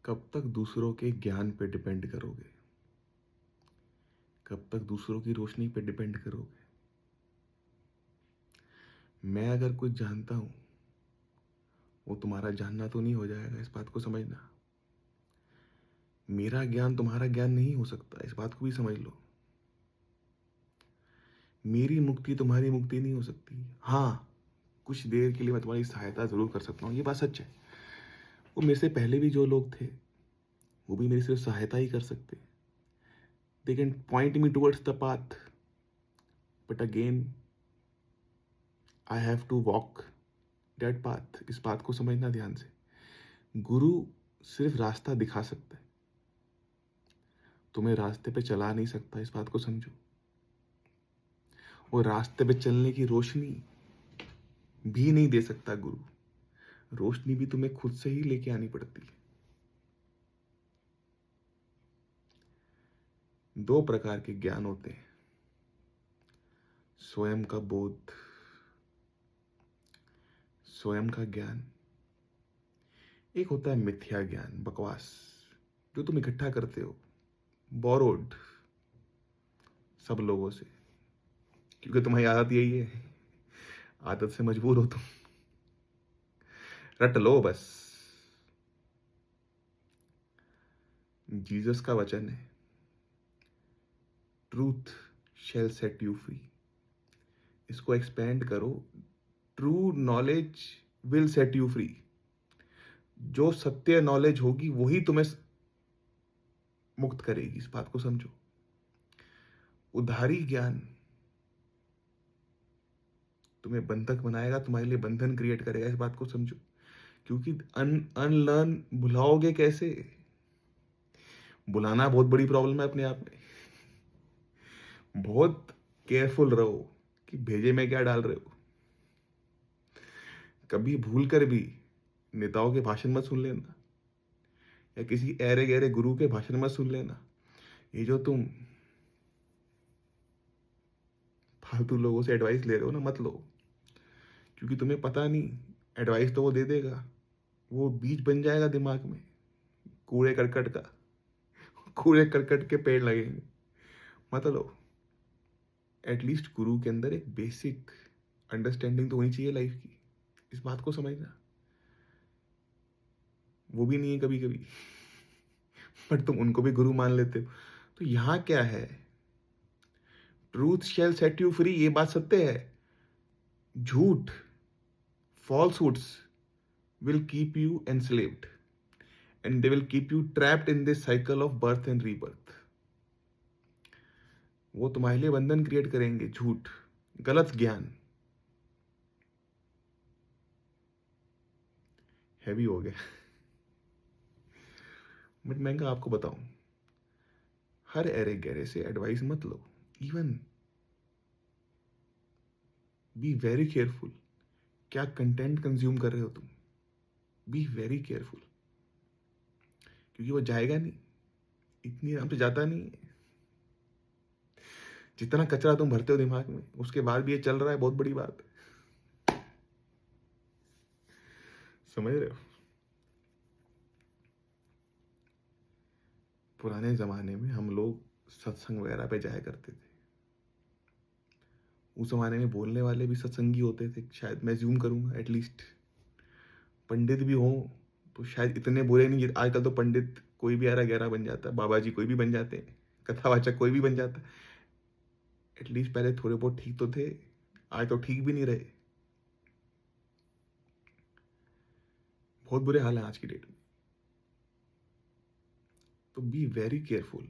कब तक दूसरों के ज्ञान पे डिपेंड करोगे? कब तक दूसरों की रोशनी पे डिपेंड करोगे? मैं अगर कुछ जानता हूं, वो तुम्हारा जानना तो नहीं हो जाएगा, इस बात को समझना। मेरा ज्ञान तुम्हारा ज्ञान नहीं हो सकता, इस बात को भी समझ लो। मेरी मुक्ति तुम्हारी मुक्ति नहीं हो सकती। हाँ, कुछ देर के लिए मैं तुम्हारी सहायता जरूर कर सकता हूँ, ये बात सच है। वो मेरे से पहले भी जो लोग थे, वो भी मेरी सिर्फ सहायता ही कर सकते। They can point me towards the path, but again I have to walk that path. इस बात को समझना ध्यान से। गुरु सिर्फ रास्ता दिखा सकता है, तुम्हें रास्ते पे चला नहीं सकता, इस बात को समझो। और रास्ते पे चलने की रोशनी भी नहीं दे सकता गुरु। रोशनी भी तुम्हें खुद से ही लेके आनी पड़ती है। दो प्रकार के ज्ञान होते हैं, स्वयं का बोध, स्वयं का ज्ञान। एक होता है मिथ्या ज्ञान, बकवास, जो तुम इकट्ठा करते हो बोरोड सब लोगों से, क्योंकि तुम्हारी आदत यही है। आदत से मजबूर हो तुम, रट लो बस। जीसस का वचन है, truth shall set you free. इसको एक्सपेंड करो, true knowledge will set you free. जो सत्य नॉलेज होगी वही तुम्हें मुक्त करेगी, इस बात को समझो। उधारी ज्ञान तुम्हें बंधक बनाएगा, तुम्हारे लिए बंधन क्रिएट करेगा, इस बात को समझो। क्योंकि अनलर्न भुलाओगे कैसे? बुलाना बहुत बड़ी प्रॉब्लम है अपने आप में। बहुत केयरफुल रहो कि भेजे में क्या डाल रहे हो। कभी भूल कर भी नेताओं के भाषण मत सुन लेना, या किसी ऐरे गहरे गुरु के भाषण मत सुन लेना। ये जो तुम फालतू लोगों से एडवाइस ले रहे हो ना, मत लो। क्योंकि तुम्हें पता नहीं, एडवाइस तो वो दे देगा, वो बीज बन जाएगा दिमाग में कूड़े करकट का। कूड़े करकट के पेड़ लगेंगे, मत लो। एटलीस्ट गुरु के अंदर एक बेसिक अंडरस्टैंडिंग तो होनी चाहिए लाइफ की, इस बात को समझना। वो भी नहीं है कभी कभी, बट तुम उनको भी गुरु मान लेते हो। तो यहां क्या है, truth shall set you free, ये बात सत्य है। झूठ, falsehoods will keep you enslaved and they will keep you trapped in this cycle of birth and rebirth. वो तुम्हारे लिए बंधन क्रिएट करेंगे, झूठ, गलत ज्ञान। हैवी हो गया, बट मैं आपको बताऊं, हर ऐरे गहरे से एडवाइस मत लो। इवन बी वेरी केयरफुल, क्या कंटेंट कंज्यूम कर रहे हो तुम, बी वेरी केयरफुल। क्योंकि वो जाएगा नहीं, इतनी आराम से जाता नहीं है। जितना कचरा तुम भरते हो दिमाग में, उसके बाद भी ये चल रहा है, बहुत बड़ी बात है। समझ रहे हो? पुराने जमाने में हम लोग सत्संग वगैरह पे जाया करते थे। उस जमाने में बोलने वाले भी सत्संगी होते थे, शायद मैं ज्यूम करूंगा। एटलीस्ट पंडित भी हो तो शायद इतने बुरे नहीं। आजकल तो पंडित कोई भी 11 बन जाता है, बाबा जी कोई भी बन जाते हैं, कथावाचक कोई भी बन जाता है। एटलीस्ट पहले थोड़े बहुत ठीक तो थे, आज तो ठीक भी नहीं रहे। बहुत बुरे हाल है आज की डेट में। तो बी वेरी केयरफुल,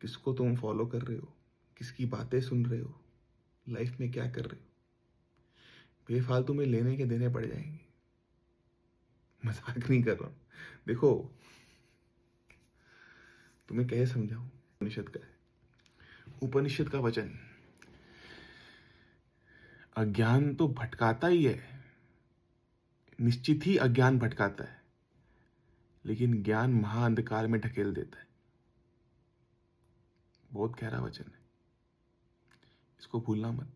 किसको तुम फॉलो कर रहे हो, किसकी बातें सुन रहे हो, लाइफ में क्या कर रहे हो। बेफालतू में लेने के देने पड़ जाएंगे। मजाक नहीं कर रहा हूं। देखो, तुम्हें कैसे समझाऊं, उपनिषद का है, उपनिषद का वचन, अज्ञान तो भटकाता ही है, निश्चित ही अज्ञान भटकाता है, लेकिन ज्ञान महाअंधकार में ढकेल देता है। बहुत गहरा वचन है, इसको भूलना मत।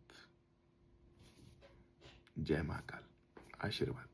जय महाकाल, आशीर्वाद।